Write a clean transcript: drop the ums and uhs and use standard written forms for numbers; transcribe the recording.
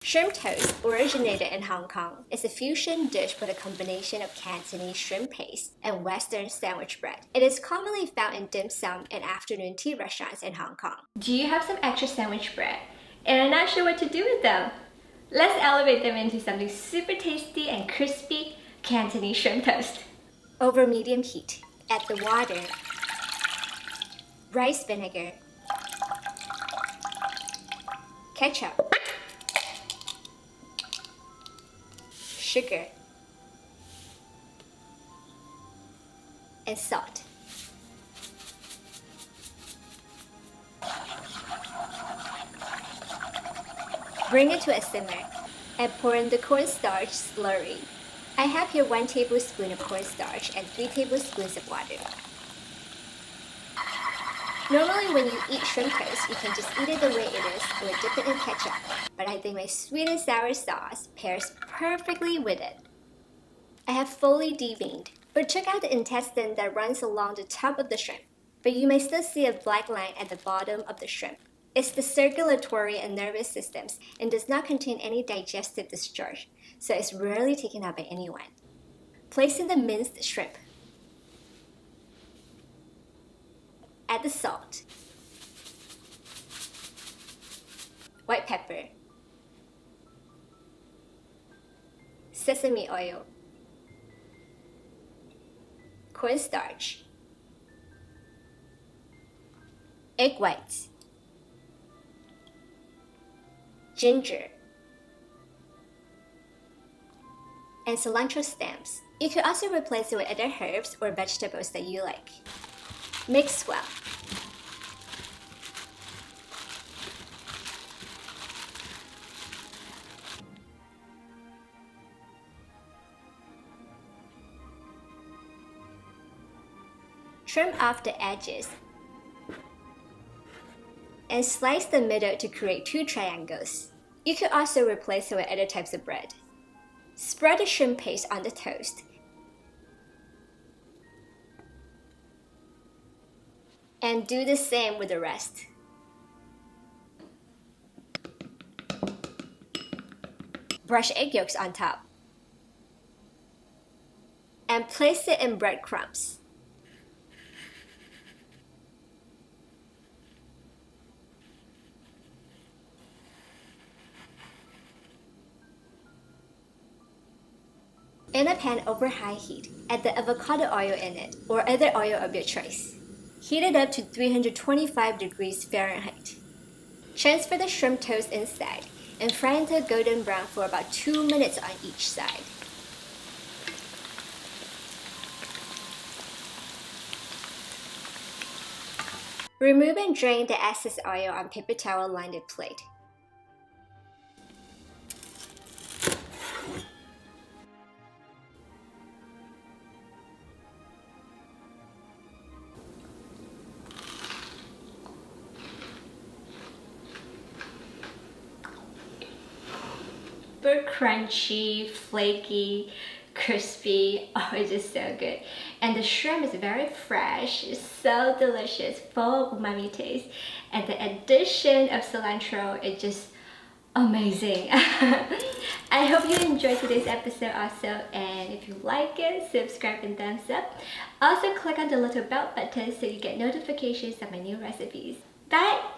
Shrimp toast, originated in Hong Kong, is a fusion dish with a combination of Cantonese shrimp paste and Western sandwich bread. It is commonly found in dim sum and afternoon tea restaurants in Hong Kong. Do you have some extra sandwich bread and are not sure what to do with them? Let's elevate them into something super tasty and crispy Cantonese shrimp toast. Over medium heat, add the water, rice vinegar, ketchup, sugar, and salt. Bring it to a simmer and pour in the cornstarch slurry. I have here 1 tablespoon of cornstarch and 3 tablespoons of water. Normally when you eat shrimp toast, you can just eat it the way it is or dip it in ketchup, but I think my sweet and sour sauce pairs perfectly with it. I have fully deveined, or took out the intestine that runs along the top of the shrimp, but you may still see a black line at the bottom of the shrimp. It's the circulatory and nervous systems and does not contain any digestive discharge, so it's rarely taken out by anyone. Place in the minced shrimp. Add the salt, white pepper, sesame oil, cornstarch, egg whites, ginger, and cilantro stems. You could also replace it with other herbs or vegetables that you like. Mix well. Trim off the edges and slice the middle to create 2 triangles. You could also replace it with other types of bread. Spread the shrimp paste on the toast and do the same with the rest. Brush egg yolks on top and place it in breadcrumbs. In a pan over high heat, add the avocado oil in it or other oil of your choice. Heat it up to 325 degrees Fahrenheit. Transfer the shrimp toast inside and fry until golden brown for about 2 minutes on each side. Remove and drain the excess oil on paper towel lined plate. Super crunchy, flaky, crispy. Oh, it's just so good. And the shrimp is very fresh. It's so delicious, full of umami taste. And the addition of cilantro is just amazing. I hope you enjoyed today's episode also, and if you like it, subscribe and thumbs up. Also click on the little bell button so you get notifications of my new recipes. Bye!